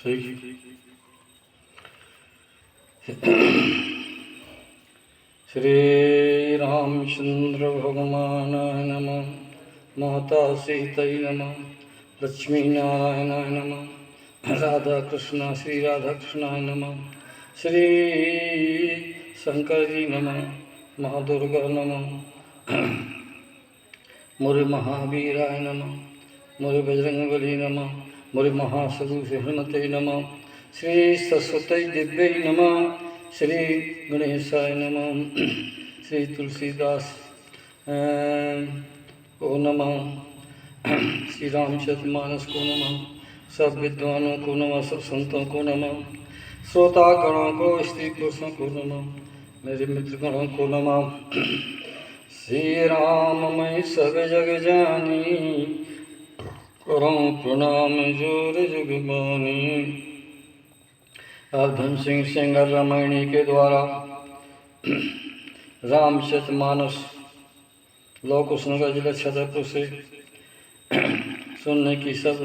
श्री रामचंद्र भगवानाय नमः। माता सीतै नमः। लक्ष्मी नारायणाय नमः। राधा कृष्ण श्री राधा कृष्णाय नमः। श्री शंकर जी नमः। माँ दुर्गा नमः। मुरु महावीराय नमः। मुरु बजरंगबली नमः। मुरु महासदुष हनुमते नमः। श्री सरस्वती दिव्यै नमः। श्री गणेशाय नमः। श्री तुलसीदास को नमः। श्री रामचरितमानस को नमः। सब विद्वानों को नमः। सब संतों को नमः। श्रोता गणों को, स्त्री पुरुषों को नमः। मेरे मित्र गणों को नमः। श्री राम मैं सब जग जानी, करूं प्रणाम जोर जुगबानी। अब धन सिंह सेंगर रामायणी के द्वारा रामचरितमानस लोक कुशनगर जिला छतरपुर से सुनने की सब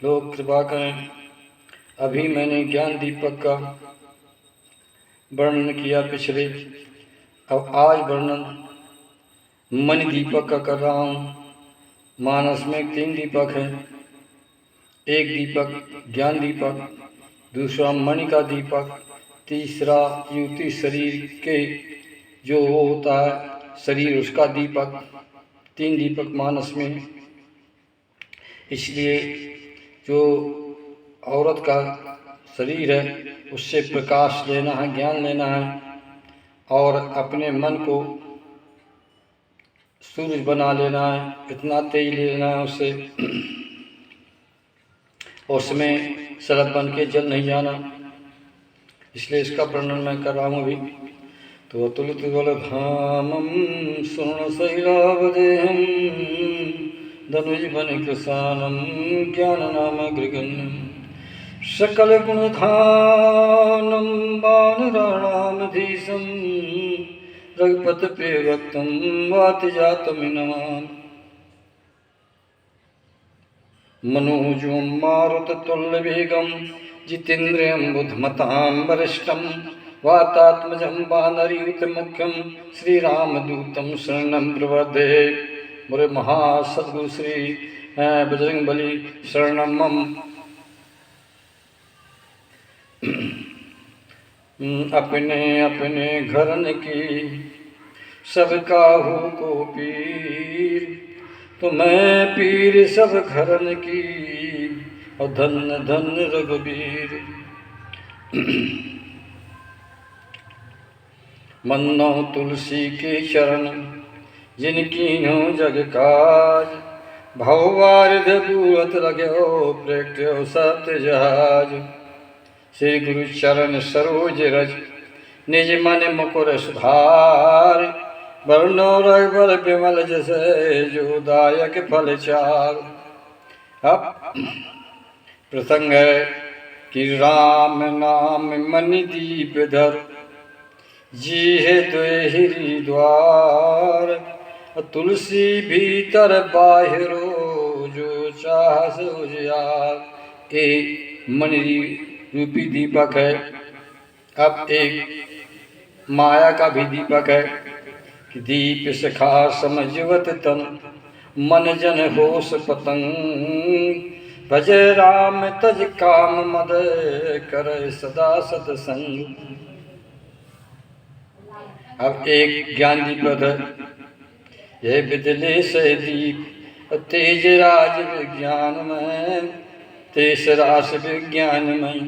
लोग कृपा करें। अभी मैंने ज्ञान दीपक का वर्णन किया पिछले, अब आज वर्णन मणि दीपक का कर रहा हूँ। मानस में 3 दीपक हैं। एक दीपक ज्ञान दीपक, दूसरा मणि का दीपक, तीसरा युवती शरीर के जो होता है शरीर उसका दीपक। 3 दीपक मानस में। इसलिए जो औरत का शरीर है उससे प्रकाश लेना है, ज्ञान लेना है और अपने मन को सूरज बना लेना है, इतना तेज लेना है उससे। उसमें सरप बन के जल नहीं जाना। इसलिए इसका वर्णन मैं कर रहा हूँ अभी। तो अतुलित बल धामम सुन शैलावदेहम धनुज बन कृसानम ज्ञान नाम गृगन्यम सकल गुण धानम वानराणामधीशम रघुपत प्रिय भक्तम वाति जातम नमामि। मनोजं मारुत तुल्य वेगम जितेन्द्रियं बुद्धिमतां वरिष्ठं वातात्मजं वानरयूथ मुख्यं श्रीरामदूतं शरणं प्रपद्ये। मोरे महासद्गुरु श्री बजरंगबली शरणं मम। अपने अपने घरन की सब काहू को पीर, तो मैं पीर सब घरन की और धन धन रघुबीर। मन्नो तुलसी के चरण जिनकी हो जग काज, भववारिध पूरत लग्यो प्रेक्ट्यो सत्य जहाज। श्री गुरु चरण सरोज रज निज मन मुकुर सुधार, वर्णो रघुबर विमल जैसे जो दायक फल चार। अब प्रसंग है कि राम नाम मणि दीप धर, जी है द्वेहिरी द्वार। तुलसी भीतर बाहिरो जो चाह सो जियार। एक मणि रूपी दीपक है। अब एक माया का भी दीपक है कि दीप सखा समझवत तन, मन जन होश पतंग। भज राम तज काम मद, करे सदा सतसंग। अब एक ज्ञान दीपक है। यह बिदले से दीप तेज राज विज्ञान में, तेज रास विज्ञान में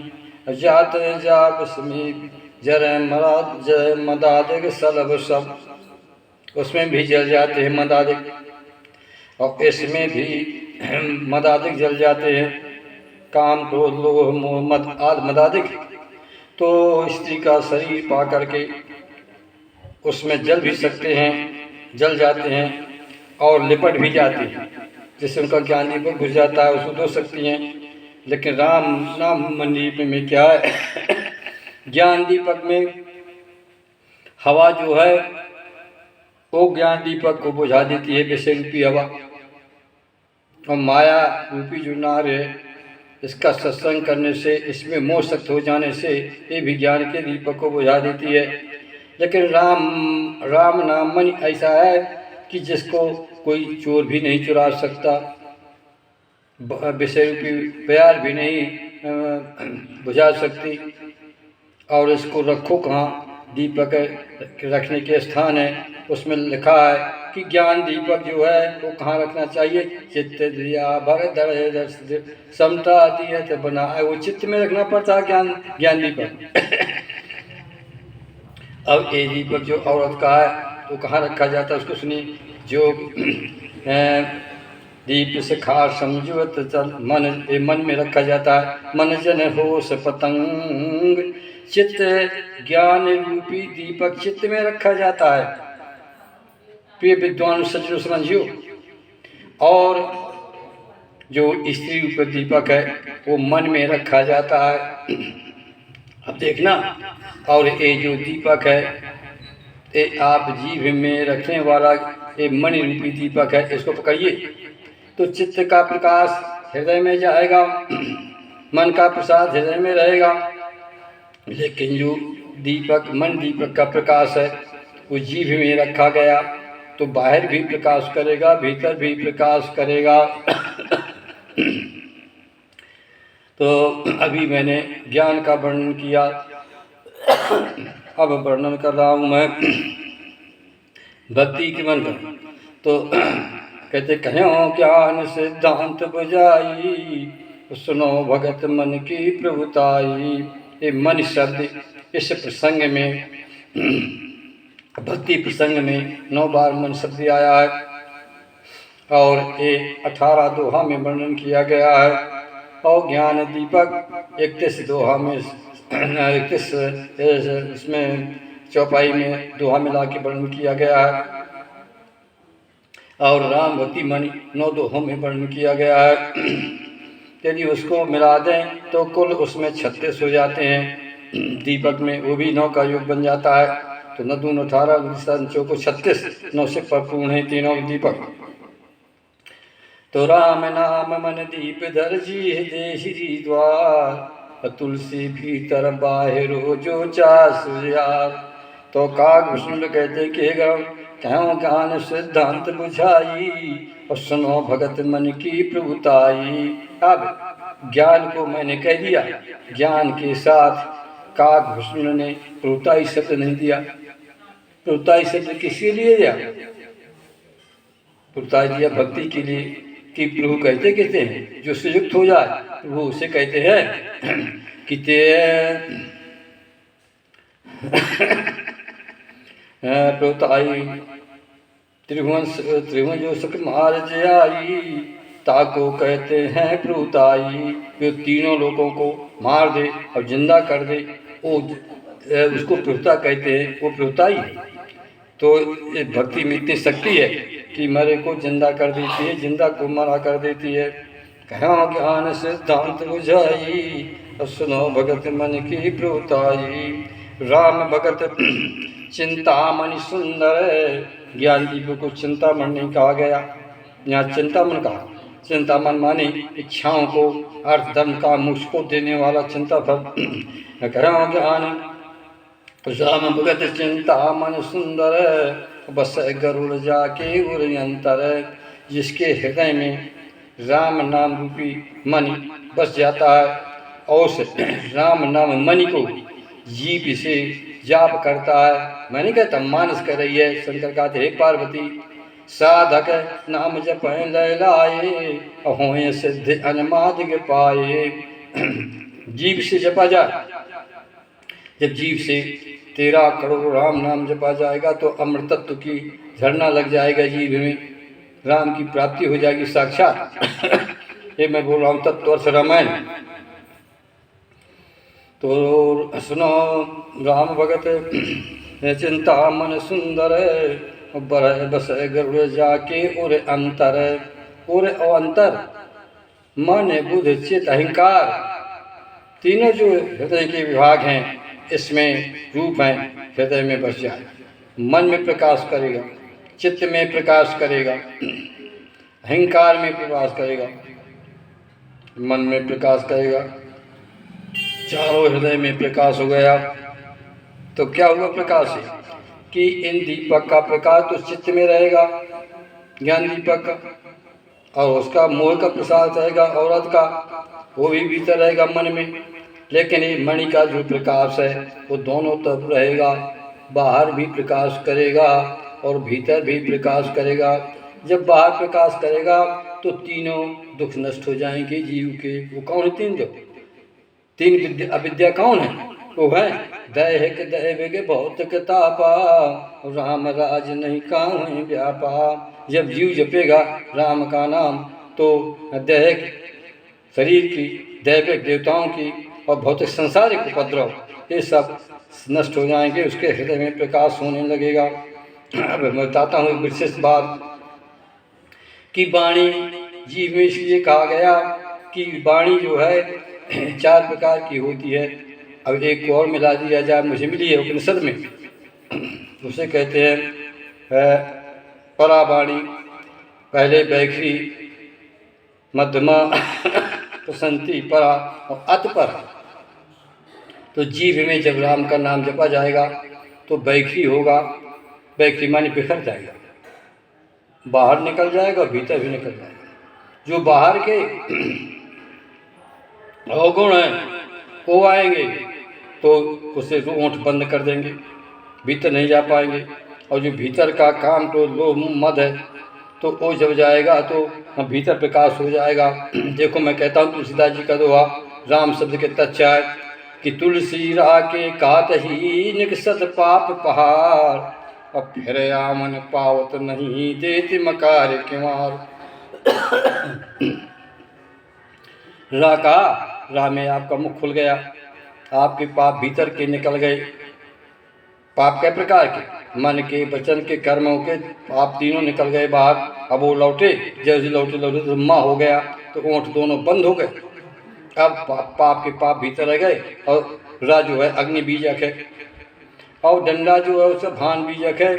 जात जाप समीप जय मराद जय मदादिक सलब सब। उसमें भी जल जाते हैं मदादिक, और इसमें भी मदादिक जल जाते हैं। काम क्रोध लोभ मोह मद आदि मदादिक। तो स्त्री का शरीर पा करके उसमें जल भी सकते हैं, जल जाते हैं और लिपट भी जाते हैं। जिससे उनका ज्ञान दीपक घुस जाता है, उसको धो सकती हैं। लेकिन राम नाम मंडीप में क्या है? ज्ञान दीपक में हवा जो है वो ज्ञान दीपक को बुझा देती है, विषय रूपी हवा। और माया रूपी जो नार है इसका सत्संग करने से, इसमें मोहशक्त हो जाने से ये भी ज्ञान के दीपक को बुझा देती है। लेकिन राम नाम मन ऐसा है कि जिसको कोई चोर भी नहीं चुरा सकता, विषय रूपी प्यार भी नहीं बुझा सकती। और इसको रखो कहाँ? दीपक रखने के स्थान है, उसमें लिखा है कि ज्ञान दीपक जो है वो कहाँ रखना चाहिए? चित्त दिया भर दर समता दिया तो बना, वो चित्त में रखना पड़ता है ज्ञान दीपक। अब ये दीपक जो औरत का है तो कहाँ रखा जाता है? उसको सुनिए। जो दीप से खार समझवत चल मन में रखा जाता है। मन जन हो स पतंग, चित्त ज्ञान रूपी दीपक चित्त में रखा जाता है। प्रिय विद्वान सज्जनों समझियो। और जो स्त्री रूपी दीपक है वो मन में रखा जाता है। अब देखना, और ये जो दीपक है ये आप जीभ में रखने वाला ये मन रूपी दीपक है, इसको पकड़िए तो चित्त का प्रकाश हृदय में जाएगा, मन का प्रसाद हृदय में रहेगा। लेकिन जो दीपक मन दीपक का प्रकाश है वो जीभ में रखा गया तो बाहर भी प्रकाश करेगा, भीतर भी प्रकाश करेगा। तो अभी मैंने ज्ञान का वर्णन किया, अब वर्णन कर रहा हूँ मैं भक्ति के मन का। तो कहते कहो ज्ञान सिद्धांत बुझाई, सुनो भगत मन की प्रभुताई। ये मन शब्द इस प्रसंग में, भक्ति प्रसंग में 9 बार मन शब्द आया है और ये 18 दोहा में वर्णन किया गया है। और ज्ञान दीपक 31 दोहा में 31 इसमें चौपाई में दोहा मिला के वर्णन किया गया है। और राम भक्ति मन 9 दोहों में वर्णन किया गया है। यदि उसको मिला दें तो कुल उसमें 36 हो जाते हैं दीपक में, वो भी 9 का योग बन जाता है। तो 9 दून 18 चौको 36, 9 से परिपूर्ण है तीनों दीपक। तो राम नाम मन दीप दर्जी देहि द्वार, तुलसी भीतर बाहिर जो चास यार। तो कागभूषण कहते कि कहो ज्ञान सिद्धांत बुझाई, और सुनो भगत मन की प्रभुताई। अब ज्ञान को मैंने कह दिया, ज्ञान के साथ कागभूषण ने प्रभुताई शब्द नहीं दिया। प्रभुताई शब्द किसके लिए दिया? प्रभुताई दिया भक्ति के लिए कि प्रभु कहते हैं जो संयुक्त हो जाए प्रभु उसे कहते हैं कि प्रभुताई। त्रिभुवन जो सुख मार्ज आई, ताको कहते हैं प्रभुताई। जो तीनों लोगों को मार दे और जिंदा कर दे वो उसको प्रभुता कहते हैं, वो प्रभुताई है। तो ये भक्ति में इतनी शक्ति है कि मरे को जिंदा कर देती है, जिंदा को मरा कर देती है। कहो ज्ञान सिद्धांत बुझाई, और सुनो भगत मन की प्रभुताई। राम भगत चिंतामणि सुंदर, ज्ञान दीप को चिंतामण नहीं कहा गया, यहाँ चिंतामण कहा। चिंतामण माने इच्छाओं को, अर्थ धर्म का मोक्ष को देने वाला चिंता फल। कहो ज्ञान राम भगत चिंतामन सुंदर, बस गरुड़ जाके उर अंतर। जिसके हृदय में राम नाम रूपी मन बस जाता है और उस राम नाम मणि को जीभ से जाप करता है। मैं नहीं कहता मानस कर रही है, शंकर कहते हे पार्वती साधक नाम जप लैलाए, होए सिद्ध अनुमादिग पाए। जीभ से जपा जाए, जब जीभ से 13 करोड़ राम नाम जपा जाएगा तो अमृतत्व की झरना लग जाएगा जीभ में, राम की प्राप्ति हो जाएगी साक्षात। ये मैं बोल रहा हूँ तत्व अर्थ रामायण। तो सुनो राम भगत चिंता मन सुंदर, बस गरुड़ जाके और अंतर। और अंतर मन बुद्ध चित्त अहंकार, तीनों जो हृदय के विभाग हैं इसमें रूप हैं, हृदय में बस जाए। मन में प्रकाश करेगा, चित्त में प्रकाश करेगा, अहंकार में प्रकाश करेगा। मन में प्रकाश करेगा, चारों हृदय में प्रकाश हो गया। तो क्या हुआ प्रकाश से कि इन दीपक का प्रकाश तो चित्त में रहेगा, ज्ञान दीपक का, और उसका मोह का प्रसाद रहेगा औरत का, वो भी भीतर रहेगा मन में। लेकिन ये मणि का जो प्रकाश है वो दोनों तरफ रहेगा, बाहर भी प्रकाश करेगा और भीतर भी प्रकाश करेगा। जब बाहर प्रकाश करेगा तो तीनों दुख नष्ट हो जाएंगे जीव के। वो कौन है तीन दुख? तीन अविद्या कौन है? वो है दैहिक दैविक भौतिक तापा, राम राज नहीं काहू व्यापा। जब जीव जपेगा राम का नाम तो दैहिक शरीर की, दैविक देवताओं की और भौतिक संसारिक उपद्रव ये सब नष्ट हो जाएंगे, उसके हृदय में प्रकाश होने लगेगा। अब मैं बताता हूँ एक विशेष बात कि वाणी जीव में इसलिए कहा गया कि वाणी जो है 4 प्रकार की होती है। अब एक को और मिला दिया जाए, मुझे मिली है उपनिषद में, उसे कहते हैं परावाणी, पहले बैखरी, मध्यमा प्रसंति, परा और अतपरा। तो जीव में जब राम का नाम जपा जाएगा तो बैखरी होगा, बैखरी माने बिखर जाएगा, बाहर निकल जाएगा, भीतर भी निकल जाएगा। जो बाहर के अवगुण हैं वो आएंगे तो उसे ओंठ बंद कर देंगे, भीतर नहीं जा पाएंगे। और जो भीतर का काम तो लोभ मद है तो वो जब जाएगा तो भीतर प्रकाश हो जाएगा। देखो मैं कहता हूँ तुलसीदास जी का दोहा, राम शब्द के तत्चाय कि तुलसी राके कात ही निकसत पाप पहाड़, अब फिर आमन पावत नहीं देते मकार क्यों। राका, रा में आपका मुख खुल गया, आपके पाप भीतर के निकल गए। पाप कै प्रकार के? मन के, वचन के, कर्मों के पाप तीनों निकल गए बाहर। अब वो लौटे, जैसे लौटे तो माँ हो गया तो ओंठ दोनों बंद हो गए। अब पाप के पाप भीतर रह गए और रा जो है अग्नि बीजक है, और डंडा जो है उससे भान बीजक है,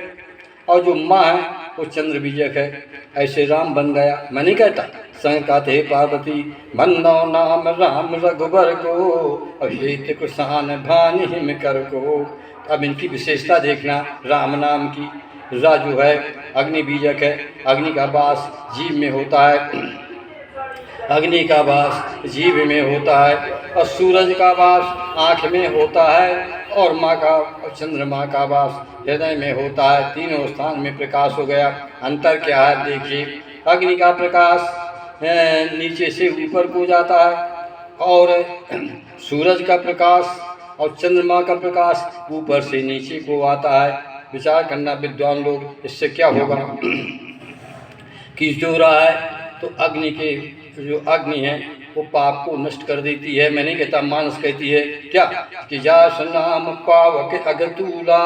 और जो माँ है वो चंद्र बीजक है। ऐसे राम बन गया। मैं नहीं कहता, संग कहते पार्वती बंदो नाम राम रघुबर को, अभिषेक कुशान भान हिम कर को। अब इनकी विशेषता देखना राम नाम की। रा जो है अग्नि बीजक है, अग्नि का वास जीव में होता है, अग्नि का वास जीव में होता है, और सूरज का वास आँख में होता है, और माँ का और चंद्रमा का वास हृदय में होता है। तीनों स्थान में प्रकाश हो गया। अंतर क्या है देखिए, अग्नि का प्रकाश नीचे से ऊपर को जाता है, और सूरज का प्रकाश और चंद्रमा का प्रकाश ऊपर से नीचे को आता है। विचार करना विद्वान लोग, इससे क्या होगा कि जो रहा है तो अग्नि के जो अग्नि है वो पाप को नष्ट कर देती है। मैं नहीं कहता, मानस कहती है क्या कि जास नाम पावक अगतूला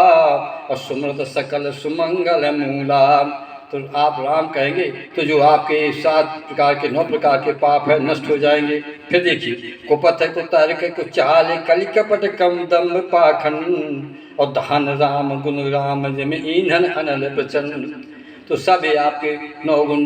और सुमृत सकल सुमंगल मूला। तो आप राम कहेंगे तो जो आपके 7 प्रकार के 9 प्रकार के पाप है नष्ट हो जाएंगे। फिर देखिए, कुपथ कुतर्क कुचाल कलि कपट कम दम्भ पाखंड और धन राम गुण राम जिम ईंधन अनल प्रचंड। तो सब ये आपके 9 गुण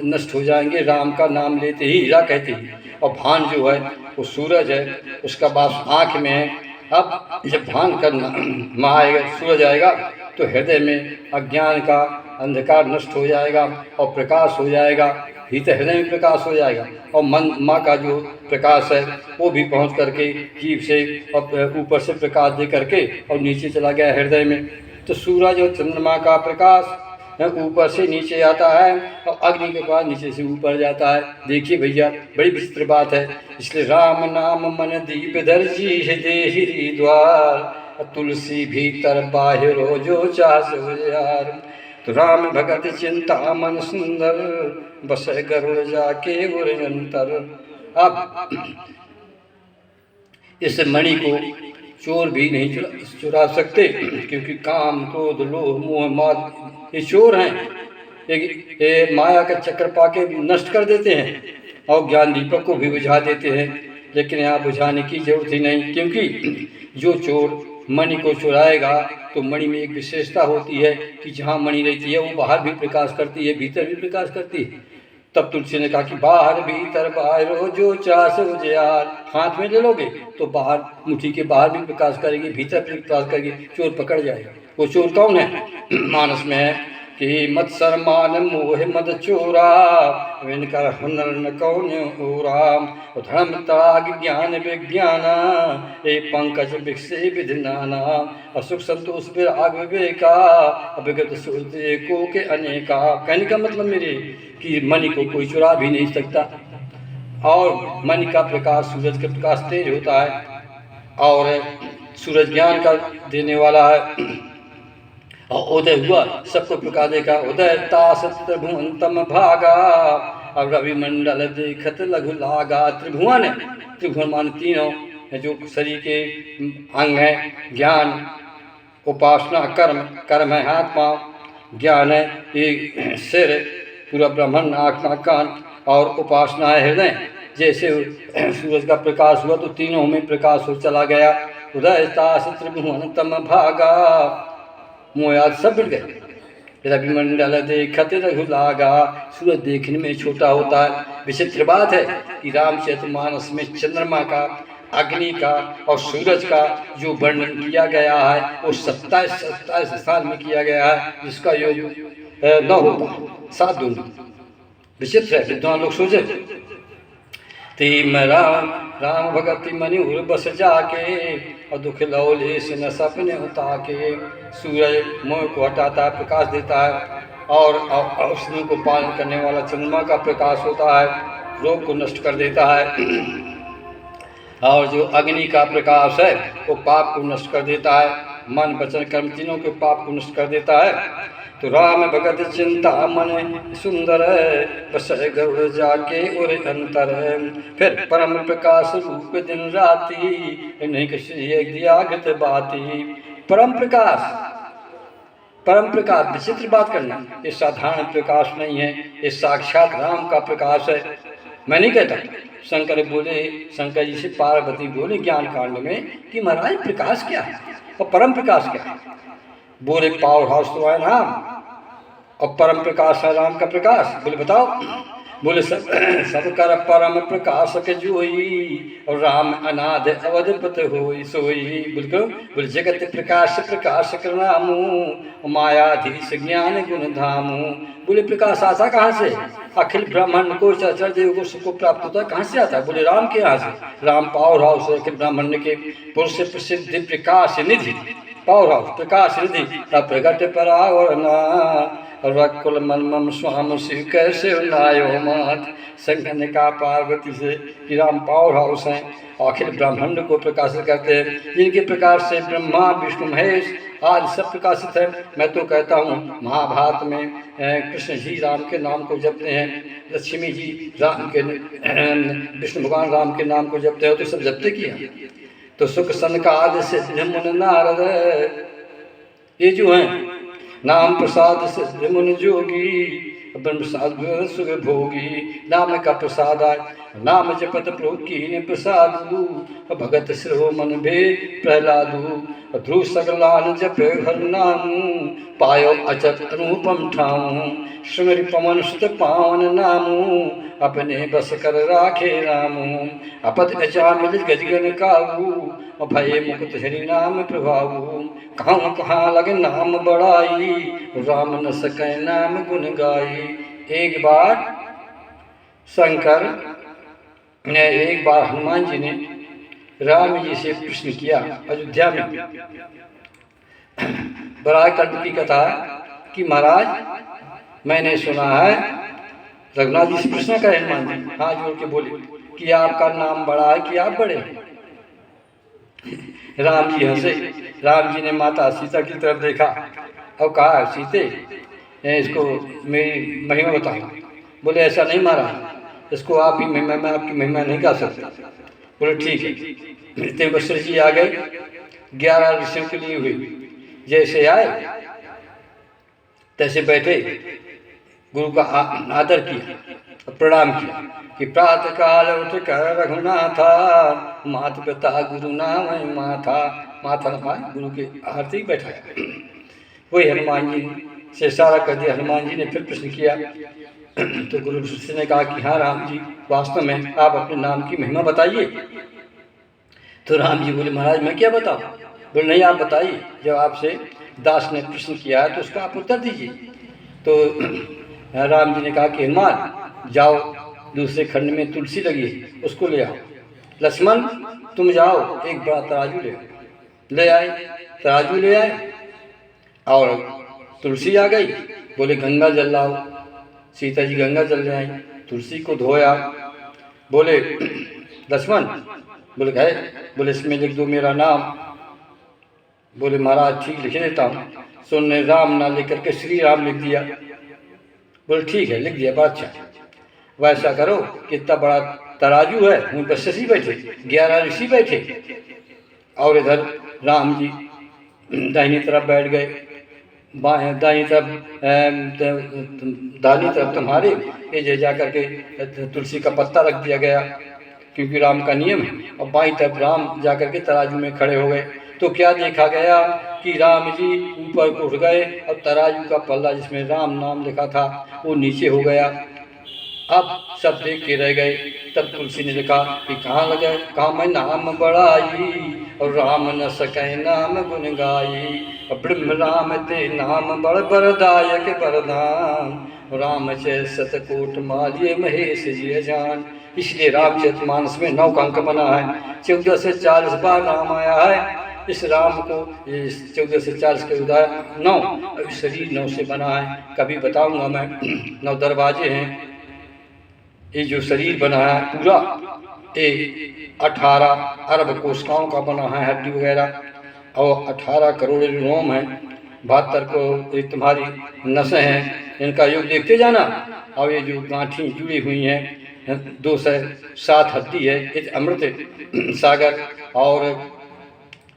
नष्ट हो जाएंगे राम का नाम लेते ही। हीरा कहते हैं। और भान जो है वो सूरज है, उसका वास आँख में है। अब जब भान करना माँ आएगा, सूरज आएगा तो हृदय में अज्ञान का अंधकार नष्ट हो जाएगा और प्रकाश हो जाएगा, भीतर हृदय में प्रकाश हो जाएगा। और मन माँ का जो प्रकाश है वो भी पहुँच करके जीव से और ऊपर से प्रकाश दे करके और नीचे चला गया हृदय में। तो सूरज और चंद्रमा का प्रकाश ऊपर से नीचे आता है और अग्नि के बाद नीचे से ऊपर जाता है। देखिए भैया, बड़ी विचित्र बात है। इसलिए राम नाम मन दीप दर्जी देहि द्वार, तुलसी भीतर बाहिर जो चास यार। तो राम भगत चिंता मन सुंदर, बस गरुड़ जाके गुरंतर। अब इस मणि को चोर भी नहीं चुरा सकते, क्योंकि काम क्रोध लोभ मोह माद ये चोर हैं। ये माया का चक्कर पाके नष्ट कर देते हैं और ज्ञान दीपक को भी बुझा देते हैं। लेकिन यहाँ बुझाने की जरूरत ही नहीं, क्योंकि जो चोर मणि को चुराएगा तो मणि में एक विशेषता होती है कि जहाँ मणि रहती है वो बाहर भी प्रकाश करती है, भीतर भी प्रकाश करती है। तब तुलसी ने कहा कि बाहर भीतर बाहर जो चास उजियार, हाथ में ले लोगे तो बाहर मुट्ठी के बाहर भी प्रकाश करेगी, भीतर भी प्रकाश करेगी, चोर पकड़ जाएगा। वो चोर कौन है? मानस में है कि मत शर्मान मोह मद चोरा, विनकर हुनर न कौन ओरा, धर्म त्याग ज्ञान विज्ञाना, ए पंकज विकसे विधिनाना, असुख संतोष विराग विवेका, अभिगत सुरते को के अनेका। कहने का मतलब मेरे कि मणि को कोई चुरा भी नहीं सकता, और मणि का प्रकाश सूरज के प्रकाश तेज होता है, और सूरज ज्ञान का देने वाला है। और उदय हुआ सबको प्रकाश देगा। उदय तास त्रिभुवन भागा, अब रवि मंडल देखत लघु लागा। त्रिभुवन है, त्रिभुवन मान तीनों है जो शरीर के अंग है। ज्ञान, उपासना, कर्म, कर्म है हाथ पाँव, ज्ञान है ये सिर, पूरा ब्रह्मांड, आँख नाक कान, और उपासना है हृदय। जैसे सूरज का प्रकाश हुआ तो तीनों में प्रकाश हो चला गया। उदय तास त्रिभुवन तम भागा, मोयाद सब मिल गए। रवि मंडल देखत रघु लागा, सूरज देखने में छोटा होता है। विचित्र बात है कि रामचरितमानस में चंद्रमा का, अग्नि का और सूरज का जो वर्णन किया गया है वो 27 साल में किया गया है, जिसका योग न होता 7 दूर। विचित्र है, विद्वान लोग सोचे। तीम राम राम भगति मनुर बस जाके, और दुख लौलेश न सपने होता के। सूरज मोह को हटाता है, प्रकाश देता है, और औषधि को पालन करने वाला चंद्रमा का प्रकाश होता है, रोग को नष्ट कर देता है। और जो अग्नि का प्रकाश है वो पाप को नष्ट कर देता है, मन वचन कर्म तीनों के पाप को नष्ट कर देता है। तो राम भगत चिंता मन सुंदर, बस गरुड़ जाके और अंतर। फिर परम प्रकाश रूप दिन राती, नहीं किसी बाती। परम प्रकाश, परम प्रकाश, विचित्र बात करना, ये साधारण प्रकाश नहीं है, ये साक्षात राम का प्रकाश है। मैं नहीं कहता, शंकर बोले, शंकर जी से पार्वती बोले ज्ञान कांड में कि महाराज प्रकाश क्या है और परम प्रकाश क्या है? बोले पावर हाउस तो है राम, और परम प्रकाश है राम का प्रकाश। बोले बताओ। बोले सब कर परम प्रकाश के जोई, और राम अनाद अवधपत होई सोई। बोले जगत प्रकाश प्रकाश करनामू, मायाधीश ज्ञान गुण धामू। बोले प्रकाश आता कहाँ से? अखिल ब्राह्मण को चर देव को सबको प्राप्त होता है, कहाँ से आता है? बोले राम के यहाँ से। राम पावर हाउस है अखिल ब्राह्मण के, पुरुष प्रसिद्ध प्रकाश निधि, पावर हाउस प्रकाश निधि। प्रगट परावरना, रकुल मन मम स्वाम शिव कैसे नायो मात। शंकर ने कहा पार्वती से कि राम पावर हाउस हैं, अखिल ब्रह्मांड को प्रकाशित करते हैं, जिनके प्रकाश से ब्रह्मा विष्णु महेश आज सब प्रकाशित है। मैं तो कहता हूँ महाभारत में कृष्ण जी राम के नाम को जपते हैं, लक्ष्मी जी राम के, विष्णु भगवान राम के नाम को जपते हैं, तो सब जपते किया। तो सुख सनकाद सिद्ध मुन नारद, ये जो हैं नाम प्रसाद सिद्ध मुन जोगी, ब्रह्म प्रसाद सुख भोगी। नाम का प्रसाद आय, नाम जपत प्रोकी प्रसादु, भगत श्रो मन भे प्रहलादु। ध्रुव सगलान जप हर नामू, पायो अचत अनुपम ठाऊ। सुमरि पवन सुत पावन नामू, अपने बस कर राखे रामू। अपत अचामिल गजगन काबू, भय मुकुत हरि नाम प्रभाऊ। कहाँ कहाँ लगे नाम बड़ाई, राम न सकै नाम गुण गाई। एक बार शंकर ने, एक बार हनुमान जी ने राम जी से प्रश्न किया अयोध्या में। बराह कल्प की कथा कि महाराज मैंने सुना है, रघुनाथ जी से प्रश्न करें हनुमान जी, हाथ जोड़ के बोले कि आपका नाम बड़ा है कि आप बड़े? राम जी हंसे। राम जी ने माता सीता की तरफ देखा और कहा सीते इसको मेरी महिमा बताओ। बोले ऐसा नहीं महाराज, इसको आप ही महिमा, मैं आपकी महिमा नहीं गा सकता। बोले ठीक है। इतने वशिष्ठ जी आ गए, 11 ऋषियों के लिए हुई। जैसे आए तैसे बैठे, गुरु का आदर किया, प्रणाम किया कि प्रातः काल उठ कर रघुनाथा, माता पिता गुरु नाम माथा। माथा नमाए, गुरु के आरती बैठाया। वही हनुमान जी से सारा कर दिया। हनुमान जी ने फिर प्रश्न किया तो गुरु वशिष्ठ ने कहा कि हाँ राम जी, वास्तव में आप अपने नाम की महिमा बताइए। तो राम जी बोले महाराज मैं क्या बताऊँ? बोले नहीं आप बताइए, जब आपसे दास ने प्रश्न किया है तो उसका आप उत्तर दीजिए। तो राम जी ने कहा कि हनुमान जाओ, दूसरे खंड में तुलसी लगी है उसको ले आओ। लक्ष्मण तुम जाओ, एक बड़ा तराजू ले आए। तराजू ले आए और तुलसी आ गई। बोले गंगा जल लाओ। सीता जी गंगा जल ले आई, तुलसी को धोया। बोले लक्ष्मण, बोले गए, बोले इसमें लिख दो मेरा नाम। बोले महाराज ठीक लिख देता हूँ। सो ने राम ना लेकर के श्री राम लिख दिया। बोले ठीक है लिख दिया, बड़ा अच्छा। वैसा करो कि इतना बड़ा तराजू है, उन पर शशि बैठे, 11 ऋषि बैठे, और इधर राम जी दाहिनी तरफ बैठ गए, दाहिनी तरफ तुम्हारे, ये जे जा करके तुलसी का पत्ता रख दिया गया क्योंकि राम का नियम है, और बाईं तरफ राम जा करके तराजू में खड़े हो गए। तो क्या देखा गया कि राम जी ऊपर को उठ गए और तराजू का पल्ला जिसमें राम नाम लिखा था वो नीचे हो गया। अब सब देख के रह गए। तब तुलसी ने लिखा कि कहाँ लगे, कहाँ मैं नाम बढ़ाई और राम न सके नाम गुण गाई, और ब्रह्म राम ते नाम बड़ बरदायक बरदान, राम जय सतकोट मालिय महेश जी जान। इसलिए रामचरितमानस में 9 का अंक बना है। 14 से 40 बार राम आया है। इस राम को 14 से 40 के उदाय 9 शरीर 9 से बना है। कभी बताऊंगा मैं। 9 दरवाजे हैं। ये जो शरीर बना है पूरा, ये 18 अरब कोशिकाओं का बना है, हड्डी वगैरह, और 18 करोड़ रोम है, 72 को तुम्हारी नसें हैं, इनका योग देखते जाना। और ये जो गांठी जुड़ी हुई हैं 207 हड्डी है, ये अमृत सागर। और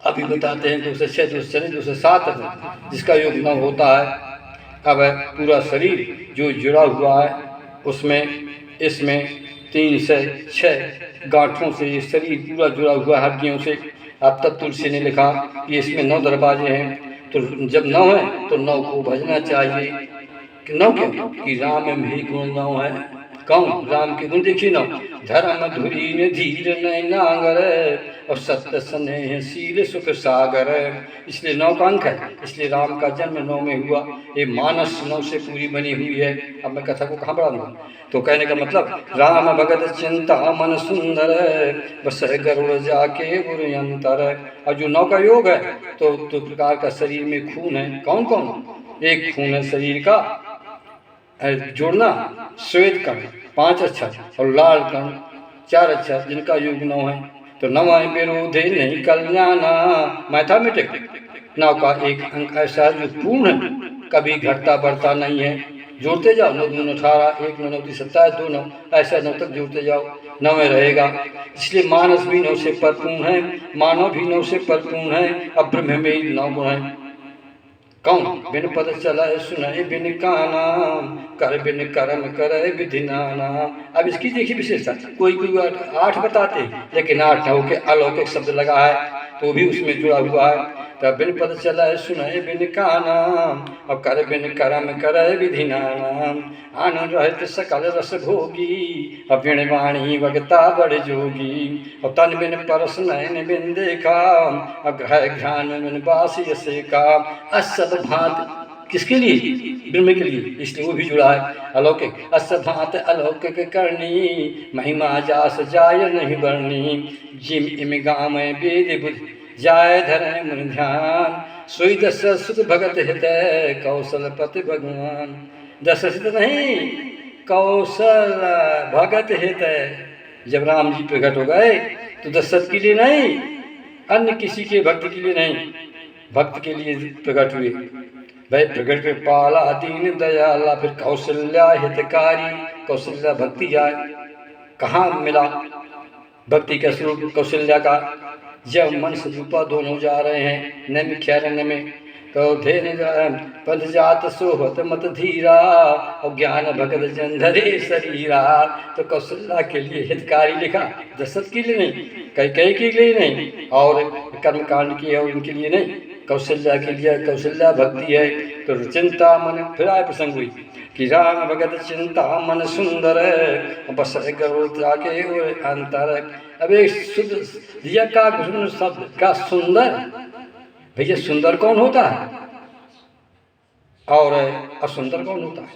अभी बताते हैं 206 207 जिसका योग 9 होता है। अब पूरा शरीर जो जुड़ा हुआ है उसमें इसमें 3 से 6 गांठों से ये शरीर पूरा जुड़ा हुआ हड्डियों से। अब तब तुलसी ने लिखा कि इसमें 9 दरवाजे हैं। तो जब 9 है तो 9 को भजना चाहिए। कि 9 क्यों? कि राम में भी गुण 9 है। कौन? राम के गुण देखिए 9, धर्म धुरी धीर नागर और सत्य स्नेह शील सुख सागर। इसलिए 9 का अंक है। इसलिए राम का जन्म 9 में हुआ। ये मानस 9 से पूरी बनी हुई है। अब मैं कथा को कहाँ बढ़ाऊंगा? तो कहने का मतलब राम भगत चिंता मन सुंदर, बस गरुड़ जाके गुरु अंतर। और जो 9 का योग है तो प्रकार का शरीर में खून है। कौन कौन? एक खून है शरीर का जोड़ना, श्वेत कर्ण 5 अक्षर और लाल कर्ण 4 अक्षर, जिनका योग 9 है। तो 9 विरोधे नहीं कल्याणा, मैथमेटिक 9 का एक अंक ऐसा जो पूर्ण है, कभी घटता बढ़ता नहीं है। जोड़ते जाओ, 9 दूनी 18, 1 9 9 27, 2 9, ऐसा 9 तक जोड़ते जाओ, 9 में रहेगा। इसलिए मानस भी 9 से परिपूर्ण है, मानव भी 9 से परिपूर्ण है, अब ब्रह्म में ही 9 गुण है। कौन? बिन पद चलाए सुनाए बिन काना, कर बिन कर्म करे विधि नाना। अब इसकी देखिए विशेषता, कोई 8 बताते लेकिन 8 न होके अलौकिक शब्द लगा है तो भी उसमें जुड़ा हुआ है। तब बिन पद चलाए सुनाए बिन काना और कर बिन कर्म करे विधि नाना, आनंद रहित सकल रस भोगी और बिन वाणी वगता बड़ जोगी, और तन बिन परस नयन बिन देखा और ग्रह घ्राण बिन बास यसे का। असद भांत किसके लिए? ब्रह्म के लिए, इसलिए वो भी जुड़ा है अलौकिक। असद भांत अलौकिक करनी, महिमा जास जाय नहीं बरनी, जिम इम गाम वेद बुद्धि जाय धरे मन ध्यान, सोई दशरथ सुत भगत हित कौशलपति भगवान। दशरथ नहीं, कौशल भगत हित। जब राम जी प्रकट हो गए तो दशरथ के लिए नहीं, अन्य किसी के भक्त के लिए नहीं, भक्त के लिए प्रकट हुए। भाई प्रकट के पाला दीन दयाला, फिर कौशल्या हितकारी। कौशल्या भक्ति जाए कहाँ मिला भक्ति का स्वरूप कौशल्या का? जब मन स्वरूपा दोनों जा रहे हैं नैमिषारण्य में, तो पद जात सोहत मत धीरा और ज्ञान भगत जंधरे शरीरा। तो कौशल्या के लिए हितकारी लिखा, दशरथ के लिए नहीं, कैकेयी के लिए नहीं, और कर्मकांड की है उनके लिए नहीं, कौशल्या के लिए। कौशल्या भक्ति है तो चिंता मन, फिर आए प्रसंग हुई कि राम भगत चिंता मन सुंदर बस गरुड़ जाके और अंतर। अब एक शुद्ध दिया का घुसन शब्द का सुंदर, भैया सुंदर कौन होता है और असुंदर कौन होता है?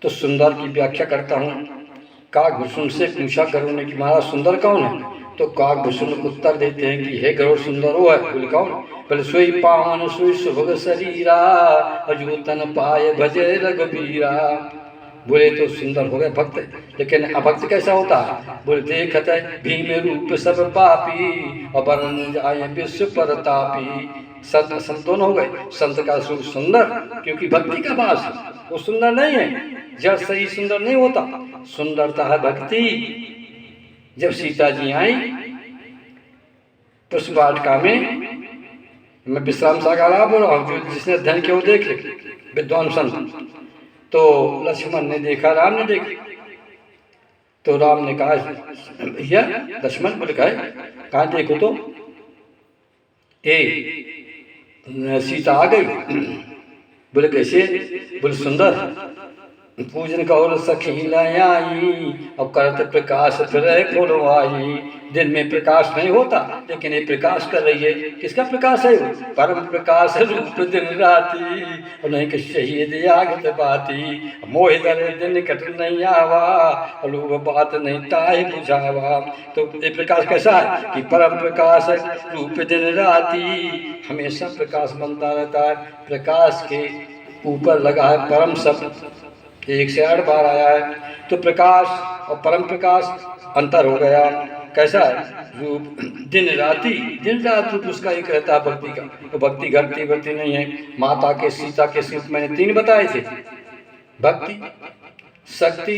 तो सुंदर की व्याख्या करता हूँ। काकभूषण से पूछा गरुड़ ने कि महाराज सुंदर कौन है? तो काकभूषण उत्तर देते हैं कि हे गरुड़ सुंदर वो है। बोले कौन? बोले सोई पावन सोई सुभग शरीरा अजू तन पाए भजे रघुबीरा। बोले तो सुंदर हो गए भक्त, लेकिन अभक्त कैसा होता है? बोले देखत भीम रूप सब पापी और वरण जाए विश्व परतापी। संत संत दोनों हो गए। संत का स्वरूप सुंदर क्योंकि भक्ति का वास है, वो सुंदर नहीं है, जड़ से ही सुंदर नहीं होता। सुंदरता है भक्ति। जब सीता जी आई पुष्प वाटिका में, मैं विश्राम सागर बोल रहा हूँ, जो जिसने अध्ययन किया वो देख ले, विद्वान संत। तो लक्ष्मण ने देखा, राम ने देखा, तो राम ने कहा भैया लक्ष्मण, बोले कहा देखो तो सीता आ गई। बोले कैसे? बोले सुंदर पूजन कौर सखी आई और करत प्रकाश फिर खोलवाई। दिन में प्रकाश नहीं होता, लेकिन ये प्रकाश कर रही है। किसका प्रकाश है? परम प्रकाश रूप दिन राती और नहीं कि शहीद आगत बाती। मोह दर दिन कट नहीं आवा और लोग बात नहीं ताए बुझावा। तो ये प्रकाश कैसा है कि परम प्रकाश रूप दिन राती, हमेशा प्रकाश बनता रहता है। प्रकाश के ऊपर लगा है परम शब्द, 1 से 8 बार आया है। तो प्रकाश और परम प्रकाश अंतर हो गया। कैसा है रूप? दिन राती, दिन रात रूप उसका एक रहता है भक्ति का। तो भक्ति घटती बढ़ती नहीं है। माता के सीता के रूप मैंने 3 बताए थे, भक्ति, शक्ति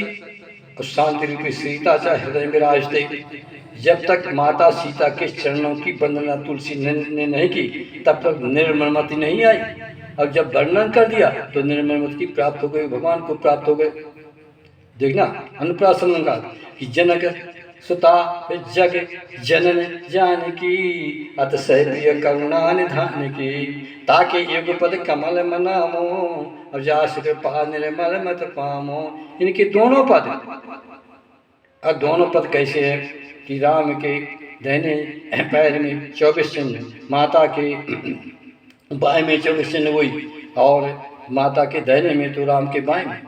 और शांति रूपी सीता चाहे हृदय में विराजते। जब तक माता सीता के चरणों की वंदना तुलसी ने नहीं की, तब तक निर्मलमति नहीं आई। और जब वर्णन कर दिया तो निर्मलमति की प्राप्त हो गई, भगवान को प्राप्त हो गए। देखना अनुप्रासन का कि जनक सुता जग जनन जानकी अतसह प्रिय करुणा निधान की। ताके युग पद कमल मनामो और जास कृपा निर्मल मत पामो। इनके दोनों पद, और दोनों पद कैसे हैं कि राम के दाहिने पैर में 24 चिन्ह, माता के बाएं में 24 चिन्ह हुई, और माता के दाहिने में तो राम के बाएं में।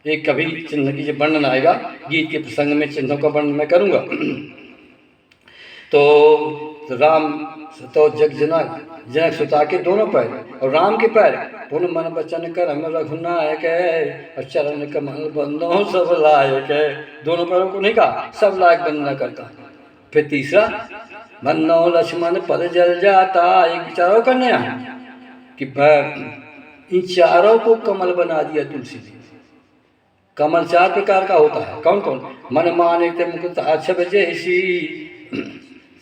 एक कभी चिन्ह की जब वर्णन आएगा गीत के प्रसंग में, चिन्हों का वर्णन मैं करूँगा। तो राम तो जनक सुता के दोनों पैर और राम के पैर पुन मन वचन करम रघुनायक है और चरण कमल बंदो सब लायक है। दोनों पैरों को नहीं कहा, सब लायक वंदना करता। फिर तीसरा बंदो लक्ष्मण पद जल जाता। एक विचारों करने आए कि इन चारों को कमल बना दिया तुलसी ने। कमल 4 प्रकार का होता है। कौन कौन? मन मानित मुकुट अक्षब जैसी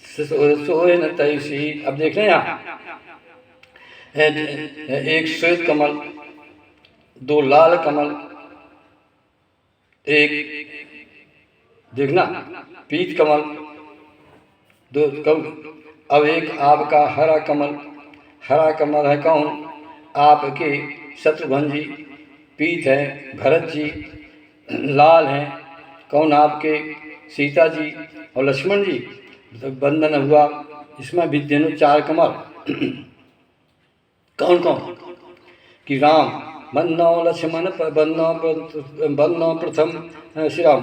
सोए न तैसी। अब देख रहे हैं यहाँ, एक श्वेत कमल, 2 लाल कमल, एक देखना पीत कमल, 2 कमल। अब एक आपका हरा कमल। हरा कमल है कौन? आपके शत्रुघ्न जी। पीत है भरत जी। लाल हैं कौन? आपके सीता जी और लक्ष्मण जी। बंधन हुआ इसमें भी दोनों 4 कमल। कौन कौन? कि राम बंदो लक्ष्मण बंदो प्रथम श्री राम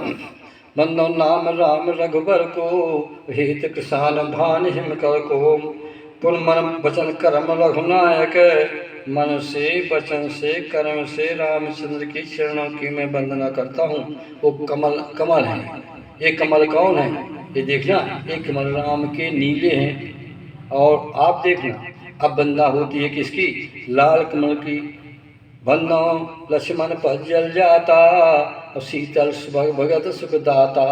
बंदो नाम राम रघुबर को हित कृषान भान हिम कर को। पुन मन वचन कर्म रघुनायक, मन से वचन से कर्म से रामचंद्र की चरणों की मैं वंदना करता हूँ। वो कमल है। ये कमल कौन है? ये देखना, एक कमल राम के नीले हैं। और आप देखना अब वंदना होती है किसकी? लाल कमल की। बंदो लक्ष्मण पद जल जाता और शीतल भगत सुखदाता।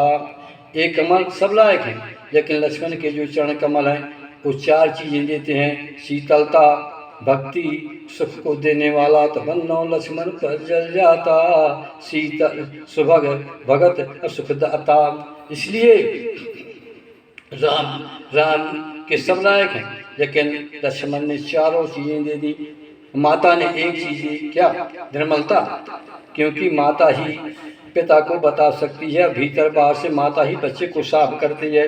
एक कमल सब लायक है, लेकिन लक्ष्मण के जो चरण कमल हैं वो 4 चीजें देते हैं, शीतलता, भक्ति, सुख को देने वाला। तो बंदो लक्ष्मण पर जल जाता, शीतल सुभग भगत और सुखदाता। इसलिए राम के सब लायक हैं, लेकिन लक्ष्मण ने 4 चीजें दे दी। माता ने एक चीज दी, क्या? निर्मलता, क्योंकि माता ही पिता को बता सकती है, भीतर बाहर से माता ही बच्चे को साफ करती है।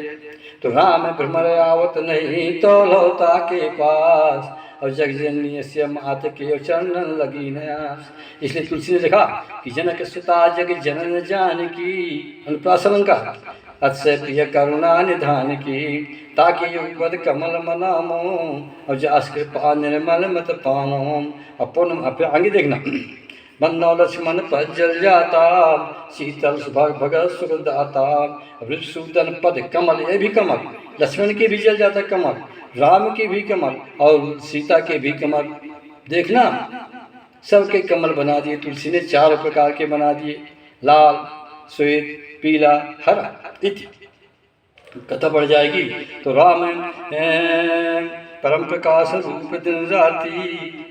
तो राम भ्रमर आवत नहीं तो लौता के पास, और जगजननी से मात के चरणन लगी नयास। इसलिए तुलसी ने लिखा कि जनक सुता जग जनन जान की, अनुप्रासन का अत्य प्रिय करुणा निधान की, ताकि युगपद कमल मनामो और जास कृपा निर्मल मत पामो। अपन आगे देखना, बन्नो लक्ष्मण पर जल जाता, शीतल सुभग भगत सुखदाता, वृषसूदन पद कमल, ये भी कमल, लक्ष्मण के भी जल जाता कमल, राम के भी कमल और सीता के भी कमल। देखना सबके कमल बना दिए तुलसी ने, 4 प्रकार के बना दिए, लाल, श्वेत, पीला, हरा इति। कथा बढ़ जाएगी तो राम परम प्रकाश रूप दिन राती,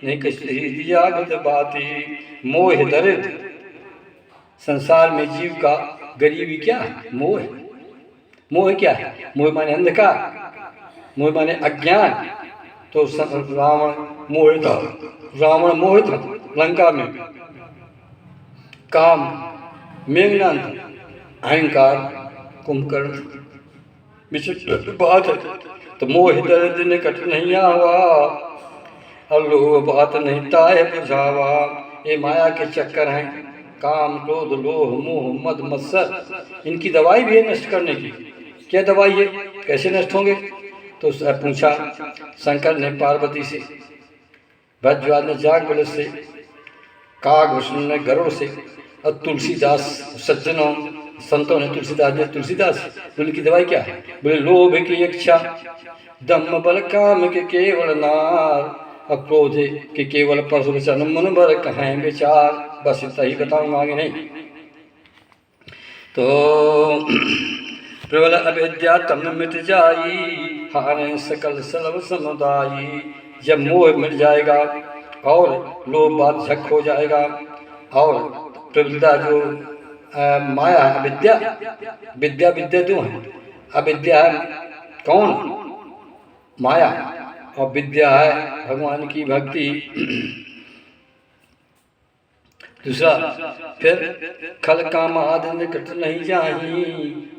नहीं कछली दिया गत बाती। मोह दरिद्र, संसार में जीव का गरीबी क्या है? मोह। मोह क्या है? मोह माने अंधकार, मोह माने अज्ञान। तो रावण मोहित था, रावण मोहित लंका में, काम, मेघनाथ, अहंकार, कुंभकर्ण। विचित्र बात है। तो मोह दर्द निकट नहीं आवा, और लोभ बात नहीं ताय बुझावा। ये माया के चक्कर हैं, काम, क्रोध, लोभ, मोह, मद, मत्सर। इनकी दवाई भी है नष्ट करने की। क्या दवाई है? कैसे नष्ट होंगे? तो पूछा शंकर ने पार्वती से, भद्रवाद ने जाग से, कागभूषण ने गरुड़ से, और तुलसीदास सज्जनों संतों ने तुलसीदास बोले की दवाई क्या है? बोले लोभ की इच्छा, दम बल काम के केवल नार, और क्रोध के केवल पशु वचन मन भर कहें विचार। बस इतना ही बताऊंगा, आगे नहीं। तो प्रबल अविद्या तम मिट जाई, हारे सकल सर्व समुदायी। जब मोह मिट जाएगा और लोभ बात झक हो जाएगा, और प्रबलता जो माया है, विद्या विद्या दो है। अविद्या है कौन? माया, और विद्या है भगवान की भक्ति। दूसरा फिर खल काम आदि निकट नहीं जाही,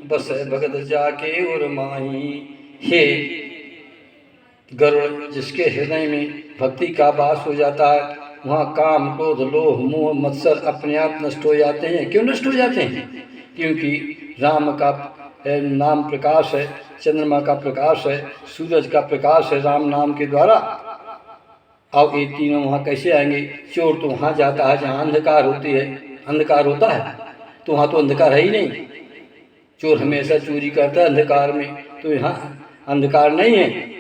बस भगत जाके और माही। हे गरुड़, जिसके हृदय में भक्ति का वास हो जाता है, वहाँ काम, क्रोध, लोभ, मोह, मत्सर अपने आप नष्ट हो जाते हैं। क्यों नष्ट हो जाते हैं? क्योंकि राम का नाम प्रकाश है, चंद्रमा का प्रकाश है, सूरज का प्रकाश है राम नाम के द्वारा। अब ये तीनों वहाँ कैसे आएंगे? चोर तो वहाँ जाता है जहाँ अंधकार होती है, अंधकार होता है, तो वहाँ तो अंधकार है ही नहीं। चोर हमेशा चोरी करता है अंधकार में, तो यहाँ अंधकार नहीं है।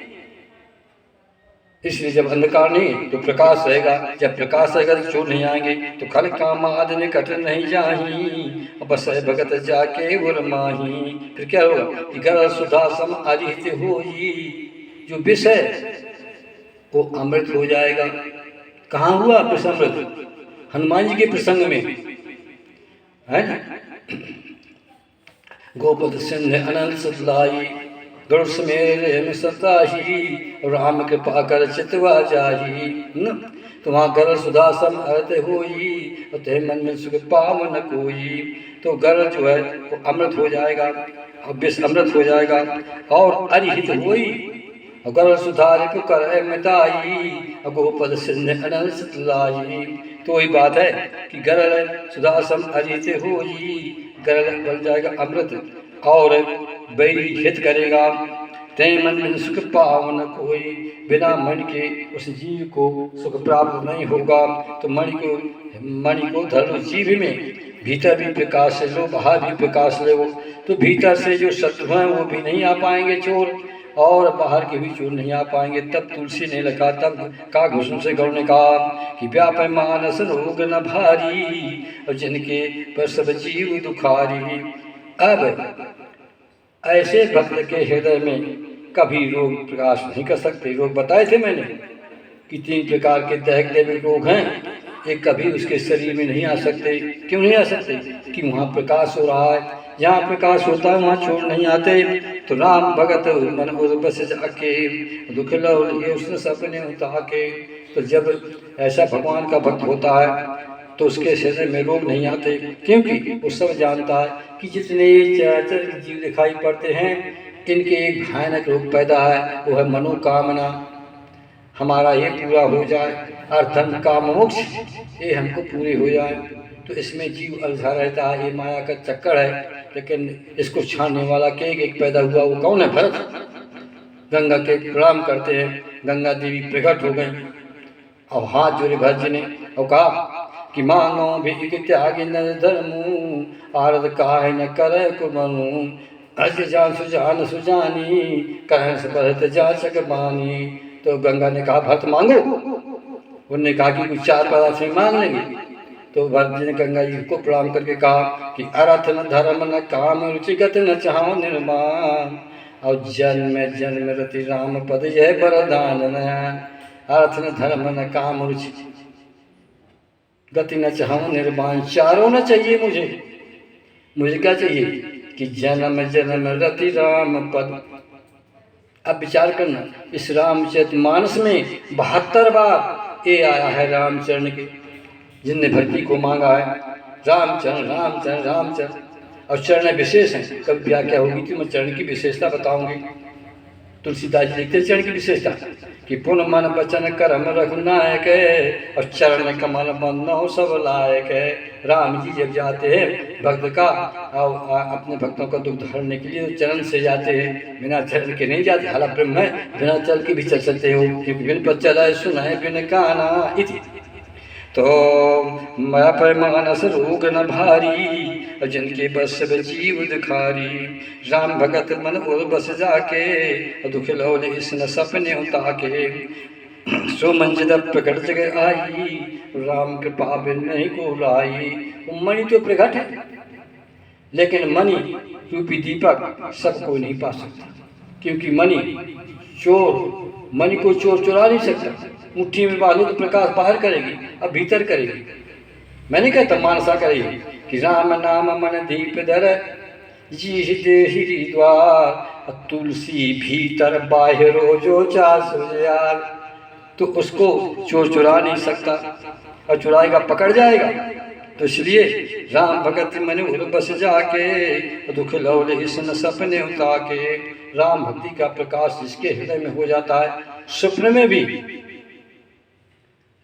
इसलिए जब अंधकार नहीं तो प्रकाश रहेगा, जब प्रकाश रहेगा तो चोर नहीं आएंगे। तो खल काम आदि निकट नहीं जाही, बस भगत जाके उर माही। फिर क्या होगा? घर सुधा सम अरिहित होई, जो विष है वो अमृत हो जाएगा। कहाँ हुआ विष अमृत? हनुमान जी के प्रसंग में है ना। गोपद सिंह अनंत सतलाई, गरुड़ समेर सताही, राम कृपा कर चितवा जाही। तो वहाँ गरुड़ सुधा सम अर्थ होई, ते मन में सुख पावन कोई। तो गरुड़ जो है वो अमृत हो जाएगा, और विष अमृत हो जाएगा, और अरिहित होई, गरुड़ सुधार कर मिटाई, गोपद सिंह अनंत सतलाई। तो वही बात है कि गरुड़ सुधा सम अरिहित होई, गरुड़ बन जाएगा अमृत, और बैरी हित करेगा। ते मन में सुख पावन कोई, बिना मन के उस जीव को सुख प्राप्त नहीं होगा। तो मणि को धर लो जीव में, भीतर भी प्रकाश ले लो, बाहर भी प्रकाश ले लो। तो भीतर से जो शत्रु हैं वो भी नहीं आ पाएंगे चोर, और बाहर के भी चोर नहीं आ पाएंगे। तब तुलसी ने लिखा, तब कागभूषण से गरुड़ ने कहा कि व्याप मानस रोग न भारी, और जिनके पर सब जीव दुखारी। अब ऐसे भक्त के हृदय में कभी रोग प्रकाश नहीं कर सकते। रोग बताए थे मैंने कि 3 प्रकार के दैहिक दैविक रोग हैं, ये कभी उसके शरीर में नहीं आ सकते। क्यों नहीं आ सकते? कि वहाँ प्रकाश हो रहा है, जहाँ प्रकाश होता है वहाँ चोर नहीं आते। तो राम भगत मन उर बस जाके, दुख लौलिए उसने सपने ताके। तो जब ऐसा भगवान का भक्त होता है तो उसके हृदय में रोग नहीं आते, क्योंकि वो सब जानता है कि जितने चराचर जीव दिखाई पड़ते हैं इनके एक भयानक रोग पैदा है, वो है मनोकामना। हमारा ये पूरा हो जाए, अर्थम काम मोक्ष ये हमको पूरे हो जाए। तो इसमें जीव अलझा रहता है, ये माया का चक्कर है। लेकिन इसको छानने वाला के एक पैदा हुआ, वो कौन है? भरत। गंगा के प्रणाम करते हैं, गंगा देवी प्रकट हो गई और हाथ जोड़े भरत जी ने और कहा कि मानो भी त्यागी नर धर्मू, आरद काहे न करे कुमनु, अज जान सुजान सुजानी, कह से भरत जा सक बानी। तो गंगा ने कहा भरत मांगो। उन्होंने कहा कि कुछ 4 पदार्थ मांग लेंगे। तो भरत जी ने गंगा जी को प्रणाम करके कहा कि अर्थ न धर्म न काम रुचिगत न चाहो निर्माण, और जन्म जन्म रति राम पद जय वरदान। अर्थ न धर्म न काम रुचि गति न चाहो निर्माण, चारों न चाहिए मुझे क्या चाहिए कि जन्म जन्म रति राम पद। अब विचार करना, इस रामचरितमानस में 72 बार ये आया है रामचरण के, जिनने भक्ति को मांगा है। रामचरण रामचरण रामचरण, और चरण विशेष हैं। कभी व्याख्या होगी तो मैं चरण की विशेषता बताऊंगी। तुलसीदास जी लिखते चरण की विशेषता कि पुन मन वचन कर्म रघुनायक है, और चरण कमल बंदो सब लायक है। राम जी जब जाते हैं भक्त का और अपने भक्तों का दुख हरने के लिए चरण से जाते हैं, बिना चरण के नहीं जाते। हाला ब्रह्म है, बिना चल के भी चल सकते हो, क्योंकि बिन पर चला सुनाए बिन काना इति। तो मैं पर मानस रोग न भारी, जिनके बस जीव दिखारी, राम भगत मन और बस जाके, दुख लौले इस न सपने ताके। सो मंजिल प्रकट जगह आई, राम कृपा बिन नहीं को लाई। मणि तो प्रकट है, लेकिन मणि रूपी दीपक सबको नहीं पा सकता, क्योंकि मणि को चोर चुरा नहीं सकता। मुट्ठी में बांधो तो प्रकाश बाहर करेगी, अब भीतर करेगी। मैंने कहता मानसा करेगी कि राम नाम मन दीप धर, जी देहि द्वार, तुलसी भीतर बाहरो जो चार। तो उसको चोर चुरा नहीं सकता, और चुराएगा पकड़ जाएगा। तो इसलिए राम भगत मन उर बस जाके, दुख लौले इस न सपने ताके। राम भक्ति का प्रकाश जिसके हृदय में हो जाता है, स्वप्न में भी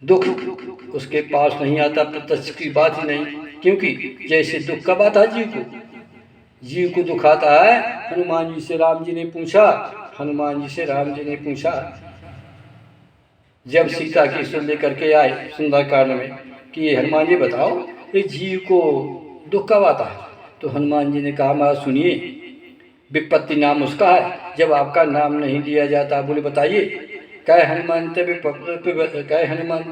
दुख उसके पास नहीं आता, प्रत्यक्ष की बात ही नहीं। क्योंकि जैसे दुख कब आता है जीव को दुख आता है। हनुमान जी से राम जी ने पूछा जब सीता की सुन लेकर के आए सुंदरकांड में कि हनुमान जी बताओ ये जीव को दुख कब आता है। तो हनुमान जी ने कहा महाराज सुनिए, विपत्ति नाम उसका है जब आपका नाम नहीं लिया जाता। बोले बताइए। कह हनुमंत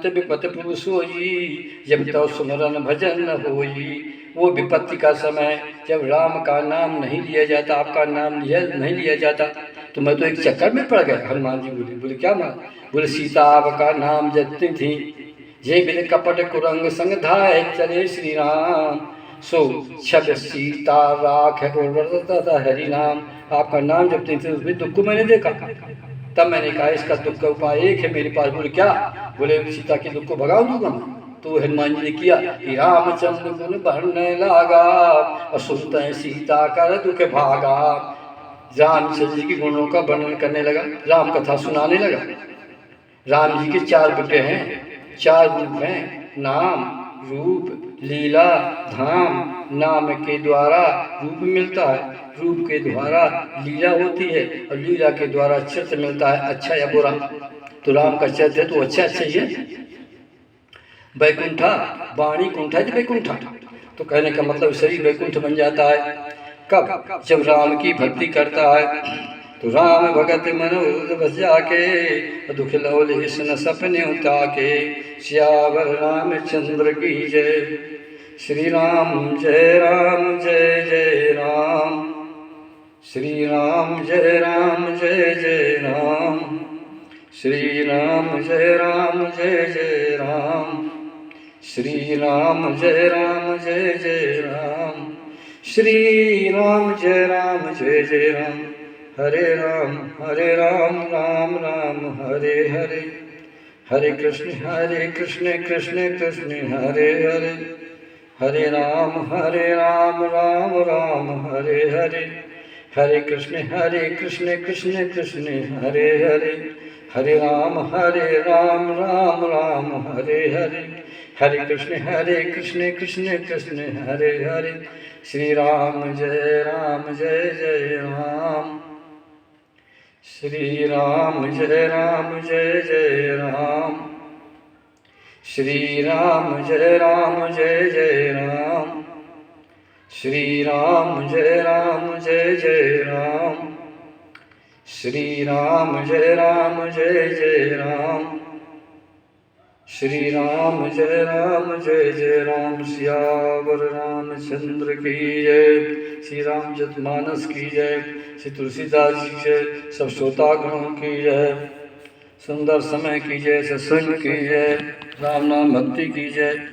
विपत प्रभु सोई, जब तो सुमरन भजन न होई। वो विपत्ति का समय जब राम का नाम नहीं लिया जाता, आपका नाम नहीं लिया जाता। तो मैं तो एक चक्कर में पड़ गया। हनुमान जी बोले क्या मां? बोले सीता आपका नाम जपती थी, जे बिन कपट कुरंग संग धाय चले श्री राम। सो छब सीता राख हरि नाम। आपका नाम जपते थे, उसमें दुख को मैंने देखा। तब मैंने कहा इसका दुख का उपाय एक है मेरे पास। बोले क्या? बोले सीता के दुख को भगा दूंगा मैं। तो हनुमान जी ने किया कि रामचंद्र गुण बढ़ने लगा, और सुनते सीता कर दुख भागा। रामचंद्र जी के गुणों का वर्णन करने लगा, राम कथा सुनाने लगा। राम जी के 4 बेटे हैं, 4 रूप हैं, नाम रूप लीला धाम। नाम के द्वारा रूप मिलता है, रूप के द्वारा लीला होती है, और लीला के द्वारा चरित्र मिलता है, अच्छा या बुरा। तो राम का चरित्र है तो अच्छा ही है। वैकुंठा वाणी कुंठा है वैकुंठा, तो कहने का मतलब शरीर वैकुंठ बन जाता है। कब? जब राम की भक्ति करता है। तो राम भगत मनोरथ बस जाके, दुख लौल इस न सपने ताके। श्यावर रामचंद्र की जय। श्री राम जय राम जय जय राम। श्री राम जय राम जय जय राम। श्री राम जय राम जय जय राम। श्री राम जय राम जय जय राम। श्री राम जय राम जय जय राम। राम राम राम हरे हरे, हरे कृष्ण कृष्ण कृष्ण हरे हरे, हरे राम राम राम हरे हरे, हरे कृष्ण कृष्ण कृष्ण हरे हरे, हरे राम राम राम हरे हरे, हरे कृष्ण कृष्ण कृष्ण हरे हरे। श्री राम जय राम, श्री राम जय राम, श्री राम जय राम, श्री राम जय राम, श्री राम जय राम, श्री राम जय राम। सियावर रामचंद्र की जय, श्री रामचरितमानस की जय, श्री तुलसीदास जी की जय, सब श्रोतागणों की जय, सुंदर समय की जय, सत्संग की जय, राम नाम भक्ति की जय।